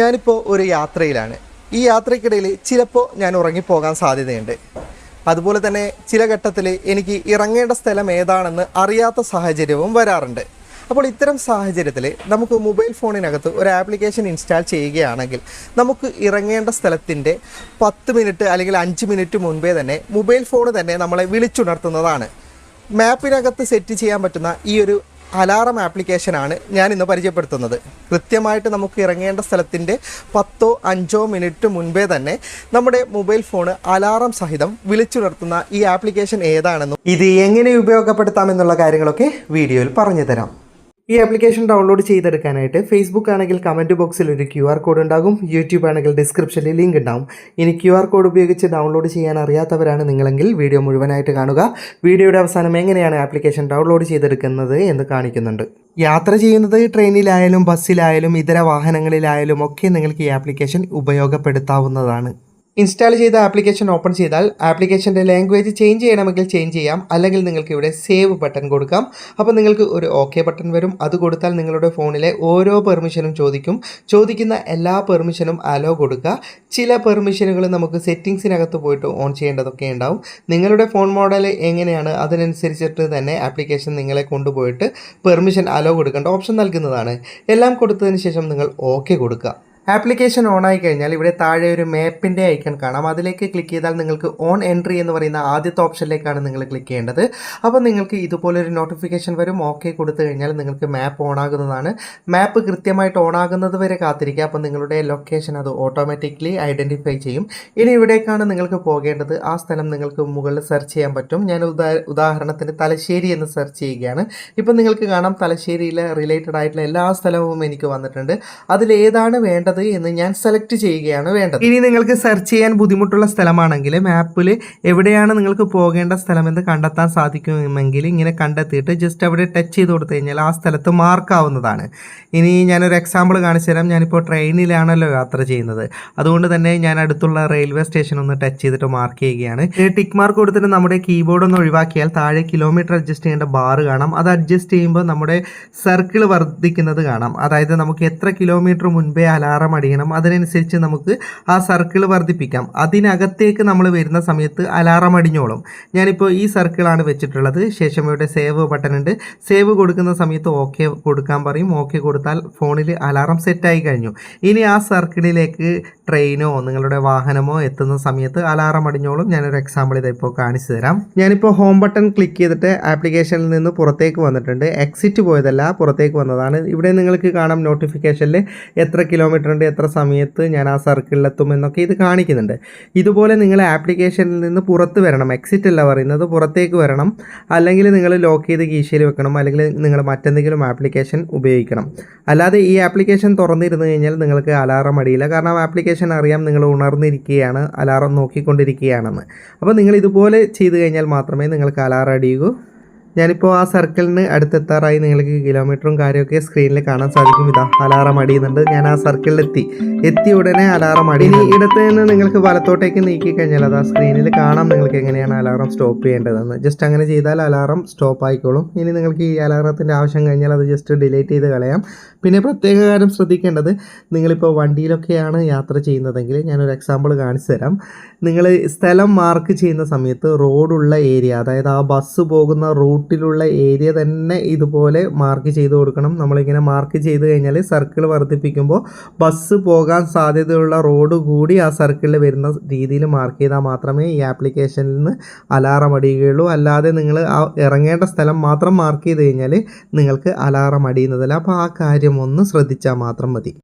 ഞാനിപ്പോൾ ഒരു യാത്രയിലാണ്. ഈ യാത്രയ്ക്കിടയിൽ ചിലപ്പോൾ ഞാൻ ഉറങ്ങിപ്പോകാൻ സാധ്യതയുണ്ട്. അതുപോലെ തന്നെ ചില ഘട്ടത്തിൽ എനിക്ക് ഇറങ്ങേണ്ട സ്ഥലം ഏതാണെന്ന് അറിയാത്ത സാഹചര്യവും വരാറുണ്ട്. അപ്പോൾ ഇത്തരം സാഹചര്യത്തിൽ നമുക്ക് മൊബൈൽ ഫോണിനകത്ത് ഒരു ആപ്ലിക്കേഷൻ ഇൻസ്റ്റാൾ ചെയ്യുകയാണെങ്കിൽ നമുക്ക് ഇറങ്ങേണ്ട സ്ഥലത്തിൻ്റെ 10 മിനിറ്റ് അല്ലെങ്കിൽ 5 മിനിറ്റ് മുൻപേ തന്നെ മൊബൈൽ ഫോൺ തന്നെ നമ്മളെ വിളിച്ചുണർത്തുന്നതാണ്. മാപ്പിനകത്ത് സെറ്റ് ചെയ്യാൻ പറ്റുന്ന ഈ ഒരു അലാറം ആപ്ലിക്കേഷനാണ് ഞാൻ ഇന്ന് പരിചയപ്പെടുത്തുന്നത്. കൃത്യമായിട്ട് നമുക്ക് ഇറങ്ങേണ്ട സ്ഥലത്തിൻ്റെ 10-5 മിനിറ്റ് മുൻപേ തന്നെ നമ്മുടെ മൊബൈൽ ഫോണ് അലാറം സഹിതം വിളിച്ചുണർത്തുന്ന ഈ ആപ്ലിക്കേഷൻ ഏതാണെന്നും ഇത് എങ്ങനെ ഉപയോഗപ്പെടുത്താമെന്നുള്ള കാര്യങ്ങളൊക്കെ വീഡിയോയിൽ പറഞ്ഞു തരാം. ഈ ആപ്ലിക്കേഷൻ ഡൗൺലോഡ് ചെയ്തെടുക്കാനായിട്ട് ഫേസ്ബുക്ക് ആണെങ്കിൽ കമൻറ്റ് ബോക്സിൽ ഒരു QR കോഡ് ഉണ്ടാകും, യൂട്യൂബ് ആണെങ്കിൽ ഡിസ്ക്രിപ്ഷനിൽ ലിങ്ക് ഉണ്ടാകും. ഇനി QR കോഡ് ഉപയോഗിച്ച് ഡൗൺലോഡ് ചെയ്യാൻ അറിയാത്തവരാണ് നിങ്ങളെങ്കിൽ വീഡിയോ മുഴുവനായിട്ട് കാണുക. വീഡിയോയുടെ അവസാനം എങ്ങനെയാണ് ആപ്ലിക്കേഷൻ ഡൗൺലോഡ് ചെയ്തെടുക്കുന്നത് എന്ന് കാണിക്കുന്നുണ്ട്. യാത്ര ചെയ്യുന്നത് ട്രെയിനിലായാലും ബസ്സിലായാലും ഇതര വാഹനങ്ങളിലായാലും ഒക്കെ നിങ്ങൾക്ക് ഈ ആപ്ലിക്കേഷൻ ഉപയോഗപ്പെടുത്താവുന്നതാണ്. ഇൻസ്റ്റാൾ ചെയ്ത ആപ്ലിക്കേഷൻ ഓപ്പൺ ചെയ്താൽ ആപ്ലിക്കേഷൻ്റെ ലാംഗ്വേജ് ചേഞ്ച് ചെയ്യണമെങ്കിൽ ചേഞ്ച് ചെയ്യാം, അല്ലെങ്കിൽ നിങ്ങൾക്ക് ഇവിടെ സേവ് ബട്ടൺ കൊടുക്കാം. അപ്പോൾ നിങ്ങൾക്ക് ഒരു ഓക്കെ ബട്ടൺ വരും. അത് കൊടുത്താൽ നിങ്ങളുടെ ഫോണിലെ ഓരോ പെർമിഷനും ചോദിക്കുന്ന എല്ലാ പെർമിഷനും അലോ കൊടുക്കുക. ചില പെർമിഷനുകൾ നമുക്ക് സെറ്റിങ്സിനകത്ത് പോയിട്ട് ഓൺ ചെയ്യേണ്ടതൊക്കെ ഉണ്ടാവും. നിങ്ങളുടെ ഫോൺ മോഡൽ എങ്ങനെയാണ് അതിനനുസരിച്ചിട്ട് തന്നെ ആപ്ലിക്കേഷൻ നിങ്ങളെ കൊണ്ടുപോയിട്ട് പെർമിഷൻ അലോ കൊടുക്കേണ്ട ഓപ്ഷൻ നൽകുന്നതാണ്. എല്ലാം കൊടുത്തതിന് ശേഷം നിങ്ങൾ ഓക്കെ കൊടുക്കുക. ആപ്ലിക്കേഷൻ ഓൺ ആയി കഴിഞ്ഞാൽ ഇവിടെ താഴെ ഒരു മാപ്പിൻ്റെ ഐക്കൺ കാണാം. അതിലേക്ക് ക്ലിക്ക് ചെയ്താൽ നിങ്ങൾക്ക് ഓൺ എൻട്രി എന്ന് പറയുന്ന ആദ്യത്തെ ഓപ്ഷനിലേക്കാണ് നിങ്ങൾ ക്ലിക്ക് ചെയ്യേണ്ടത്. അപ്പോൾ നിങ്ങൾക്ക് ഇതുപോലൊരു നോട്ടിഫിക്കേഷൻ വരും. ഓക്കെ കൊടുത്തു കഴിഞ്ഞാൽ നിങ്ങൾക്ക് മാപ്പ് ഓൺ ആകുന്നതാണ്. മാപ്പ് കൃത്യമായിട്ട് ഓൺ ആകുന്നത് വരെ കാത്തിരിക്കുക. അപ്പോൾ നിങ്ങളുടെ ലൊക്കേഷൻ അത് ഓട്ടോമാറ്റിക്കലി ഐഡൻറ്റിഫൈ ചെയ്യും. ഇനി ഇവിടേക്കാണ് നിങ്ങൾക്ക് പോകേണ്ടത്. ആ സ്ഥലം നിങ്ങൾക്ക് മുകളിൽ സെർച്ച് ചെയ്യാൻ പറ്റും. ഞാൻ ഉദാഹരണത്തിന് തലശ്ശേരി എന്ന് സെർച്ച് ചെയ്യുകയാണ്. ഇപ്പം നിങ്ങൾക്ക് കാണാം തലശ്ശേരിയിലെ റിലേറ്റഡ് ആയിട്ടുള്ള എല്ലാ സ്ഥലവും എനിക്ക് വന്നിട്ടുണ്ട്. അതിലേതാണ് വേണ്ടത് എന്ന് ഞാൻ സെലക്ട് ചെയ്യുകയാണ് വേണ്ടത്. ഇനി നിങ്ങൾക്ക് സെർച്ച് ചെയ്യാൻ ബുദ്ധിമുട്ടുള്ള സ്ഥലമാണെങ്കിൽ മാപ്പിൽ എവിടെയാണ് നിങ്ങൾക്ക് പോകേണ്ട സ്ഥലമെന്ന് കണ്ടെത്താൻ സാധിക്കുമെങ്കിൽ ഇങ്ങനെ കണ്ടെത്തിയിട്ട് ജസ്റ്റ് അവിടെ ടച്ച് ചെയ്ത് കൊടുത്തു കഴിഞ്ഞാൽ ആ സ്ഥലത്ത് മാർക്കാവുന്നതാണ്. ഇനി ഞാനൊരു എക്സാമ്പിൾ കാണിച്ചു തരാം. ഞാനിപ്പോൾ ട്രെയിനിലാണല്ലോ യാത്ര ചെയ്യുന്നത്. അതുകൊണ്ട് തന്നെ ഞാൻ അടുത്തുള്ള റെയിൽവേ സ്റ്റേഷൻ ഒന്ന് ടച്ച് ചെയ്തിട്ട് മാർക്ക് ചെയ്യുകയാണ്. ടിക്ക് മാർക്ക് കൊടുത്തിട്ട് നമ്മുടെ കീബോർഡ് ഒന്ന് ഒഴിവാക്കിയാൽ താഴെ കിലോമീറ്റർ അഡ്ജസ്റ്റ് ചെയ്യേണ്ട ബാർ കാണാം. അത് അഡ്ജസ്റ്റ് ചെയ്യുമ്പോൾ നമ്മുടെ സർക്കിൾ വർദ്ധിക്കുന്നത് കാണാം. അതായത് നമുക്ക് എത്ര കിലോമീറ്റർ മുൻപേ അലാറം അടിയണം അതിനനുസരിച്ച് നമുക്ക് ആ സർക്കിൾ വർദ്ധിപ്പിക്കാം. അതിനകത്തേക്ക് നമ്മൾ വരുന്ന സമയത്ത് അലാറം അടിഞ്ഞോളും. ഞാനിപ്പോൾ ഈ സർക്കിളാണ് വെച്ചിട്ടുള്ളത്. ശേഷം ഇവിടെ സേവ് ബട്ടൺ ഉണ്ട്. സേവ് കൊടുക്കുന്ന സമയത്ത് ഓക്കെ കൊടുക്കാൻ പറയും. ഓക്കെ കൊടുത്താൽ ഫോണിൽ അലാറം സെറ്റായി കഴിഞ്ഞു. ഇനി ആ സർക്കിളിലേക്ക് ട്രെയിനോ നിങ്ങളുടെ വാഹനമോ എത്തുന്ന സമയത്ത് അലാറം അടിഞ്ഞോളും. ഞാനൊരു എക്സാമ്പിൾ ഇതിപ്പോൾ കാണിച്ചു തരാം. ഞാനിപ്പോൾ ഹോം ബട്ടൺ ക്ലിക്ക് ചെയ്തിട്ട് ആപ്ലിക്കേഷനിൽ നിന്ന് പുറത്തേക്ക് വന്നിട്ടുണ്ട്. എക്സിറ്റ് പോയതല്ല, പുറത്തേക്ക് വന്നതാണ്. ഇവിടെ നിങ്ങൾക്ക് കാണാം നോട്ടിഫിക്കേഷനിൽ എത്ര കിലോമീറ്റർ ഉണ്ട്, എത്ര സമയത്ത് ഞാൻ ആ സർക്കിളിലെത്തും എന്നൊക്കെ ഇത് കാണിക്കുന്നുണ്ട്. ഇതുപോലെ നിങ്ങൾ ആപ്ലിക്കേഷനിൽ നിന്ന് പുറത്ത് വരണം. എക്സിറ്റ് അല്ല പറയുന്നത്, പുറത്തേക്ക് വരണം. അല്ലെങ്കിൽ നിങ്ങൾ ലോക്ക് ചെയ്ത് കീശയിൽ വെക്കണം, അല്ലെങ്കിൽ നിങ്ങൾ മറ്റെന്തെങ്കിലും ആപ്ലിക്കേഷൻ ഉപയോഗിക്കണം. അല്ലാതെ ഈ ആപ്ലിക്കേഷൻ തുറന്നിരുന്നു കഴിഞ്ഞാൽ നിങ്ങൾക്ക് അലാറം അടിയില്ല. കാരണം ആപ്ലിക്കേഷൻ അറിയാം നിങ്ങൾ ഉണർന്നിരിക്കുകയാണ്, അലാറം നോക്കിക്കൊണ്ടിരിക്കുകയാണെന്ന്. അപ്പോൾ നിങ്ങൾ ഇതുപോലെ ചെയ്തു കഴിഞ്ഞാൽ മാത്രമേ നിങ്ങൾക്ക് അലാറം അടിയൂ. ഞാനിപ്പോൾ ആ സർക്കിളിന് അടുത്തെത്താറായി. നിങ്ങൾക്ക് കിലോമീറ്ററും കാര്യമൊക്കെ സ്ക്രീനിൽ കാണാൻ സാധിക്കും. ഇതാ അലാറം അടിയുന്നുണ്ട്. ഞാൻ ആ സർക്കിളിലെത്തി. എത്തിയ ഉടനെ അലാറം അടി. ഇനി ഇടത്ത് നിന്ന് നിങ്ങൾക്ക് വലത്തോട്ടേക്ക് നീക്കി കഴിഞ്ഞാൽ അത് ആ സ്ക്രീനിൽ കാണാം നിങ്ങൾക്ക് എങ്ങനെയാണ് അലാറം സ്റ്റോപ്പ് ചെയ്യേണ്ടതെന്ന്. ജസ്റ്റ് അങ്ങനെ ചെയ്താൽ അലാറം സ്റ്റോപ്പ് ആയിക്കോളും. ഇനി നിങ്ങൾക്ക് ഈ അലാറത്തിൻ്റെ ആവശ്യം കഴിഞ്ഞാൽ അത് ജസ്റ്റ് ഡിലീറ്റ് ചെയ്ത് കളയാം. പിന്നെ പ്രത്യേക കാര്യം ശ്രദ്ധിക്കേണ്ടത്, നിങ്ങളിപ്പോൾ വണ്ടിയിലൊക്കെയാണ് യാത്ര ചെയ്യുന്നതെങ്കിൽ ഞാനൊരു എക്സാമ്പിൾ കാണിച്ചു തരാം. നിങ്ങൾ സ്ഥലം മാർക്ക് ചെയ്യുന്ന സമയത്ത് റോഡുള്ള ഏരിയ, അതായത് ആ ബസ് പോകുന്ന റൂട്ടിലുള്ള ഏരിയ തന്നെ ഇതുപോലെ മാർക്ക് ചെയ്ത് കൊടുക്കണം. നമ്മളിങ്ങനെ മാർക്ക് ചെയ്ത് കഴിഞ്ഞാൽ സർക്കിൾ വർദ്ധിപ്പിക്കുമ്പോൾ ബസ് പോകാൻ സാധ്യതയുള്ള റോഡ് കൂടി ആ സർക്കിളിൽ വരുന്ന രീതിയിൽ മാർക്ക് ചെയ്താൽ മാത്രമേ ഈ ആപ്ലിക്കേഷനിൽ നിന്ന് അലാറം അടിയുകയുള്ളൂ. അല്ലാതെ നിങ്ങൾ ആ ഇറങ്ങേണ്ട സ്ഥലം മാത്രം മാർക്ക് ചെയ്ത് കഴിഞ്ഞാൽ നിങ്ങൾക്ക് അലാറം അടിയുന്നതല്ല. അപ്പോൾ ആ കാര്യം ഒന്ന് ശ്രദ്ധിച്ചാൽ മാത്രം മതി.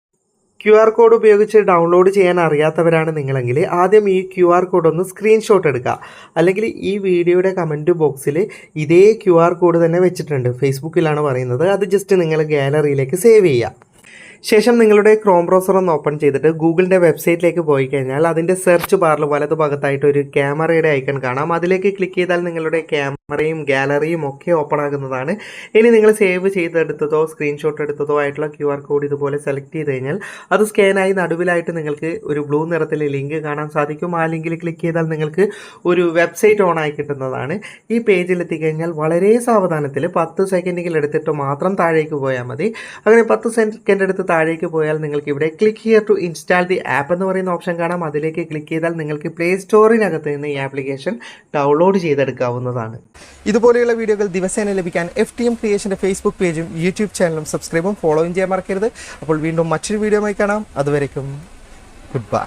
QR കോഡ് ഉപയോഗിച്ച് ഡൗൺലോഡ് ചെയ്യാൻ അറിയാത്തവരാണ് നിങ്ങളെങ്കിൽ ആദ്യം ഈ QR കോഡ് ഒന്ന് സ്ക്രീൻഷോട്ട് എടുക്കുക. അല്ലെങ്കിൽ ഈ വീഡിയോയുടെ കമൻറ്റ് ബോക്സിൽ ഇതേ QR കോഡ് തന്നെ വെച്ചിട്ടുണ്ട്. ഫേസ്ബുക്കിലാണ് പറയുന്നത്. അത് ജസ്റ്റ് നിങ്ങൾ ഗാലറിയിലേക്ക് സേവ് ചെയ്യുക. ശേഷം നിങ്ങളുടെ ക്രോം ബ്രൗസർ ഒന്ന് ഓപ്പൺ ചെയ്തിട്ട് ഗൂഗിളിൻ്റെ വെബ്സൈറ്റിലേക്ക് പോയി കഴിഞ്ഞാൽ അതിൻ്റെ സെർച്ച് ബാറിൽ വലതുഭാഗത്തായിട്ട് ഒരു ക്യാമറയുടെ ഐക്കൺ കാണാം. അതിലേക്ക് ക്ലിക്ക് ചെയ്താൽ നിങ്ങളുടെ ക്യാമറയും ഗാലറിയും ഒക്കെ ഓപ്പൺ ആകുന്നതാണ്. ഇനി നിങ്ങൾ സേവ് ചെയ്തെടുത്തതോ സ്ക്രീൻഷോട്ട് എടുത്തതോ ആയിട്ടുള്ള QR കോഡ് ഇതുപോലെ സെലക്ട് ചെയ്ത് കഴിഞ്ഞാൽ അത് സ്കാനായി നടുവിലായിട്ട് നിങ്ങൾക്ക് ഒരു ബ്ലൂ നിറത്തിലെ ലിങ്ക് കാണാൻ സാധിക്കും. ആ ലിങ്കിൽ ക്ലിക്ക് ചെയ്താൽ നിങ്ങൾക്ക് ഒരു വെബ്സൈറ്റ് ഓൺ ആയി കിട്ടുന്നതാണ്. ഈ പേജിൽ എത്തിക്കഴിഞ്ഞാൽ വളരെ സാവധാനത്തിൽ 10 സെക്കൻഡുകൾ എടുത്തിട്ട് മാത്രം താഴേക്ക് പോയാൽ മതി. അങ്ങനെ 10 സെക്കൻഡ് എടുത്ത് താഴേക്ക് പോയാൽ നിങ്ങൾക്ക് ഇവിടെ click here to install the app എന്ന് പറയുന്ന ഓപ്ഷൻ കാണാം. അതിലേക്ക് ക്ലിക്ക് ചെയ്താൽ നിങ്ങൾക്ക് പ്ലേ സ്റ്റോറിനകത്ത് നിന്ന് ഈ ആപ്ലിക്കേഷൻ ഡൗൺലോഡ് ചെയ്തെടുക്കാവുന്നതാണ്. ഇതുപോലെയുള്ള വീഡിയോകൾ ദിവസേന ലഭിക്കാൻ FTM ക്രിയേഷൻ്റെ ഫേസ്ബുക്ക് പേജും യൂട്യൂബ് ചാനലും സബ്സ്ക്രൈബും ഫോളോയും ചെയ്യാൻ മറക്കരുത്. അപ്പോൾ വീണ്ടും മറ്റൊരു വീഡിയോയുമായി കാണാം. അതുവരേക്കും ഗുഡ് ബൈ.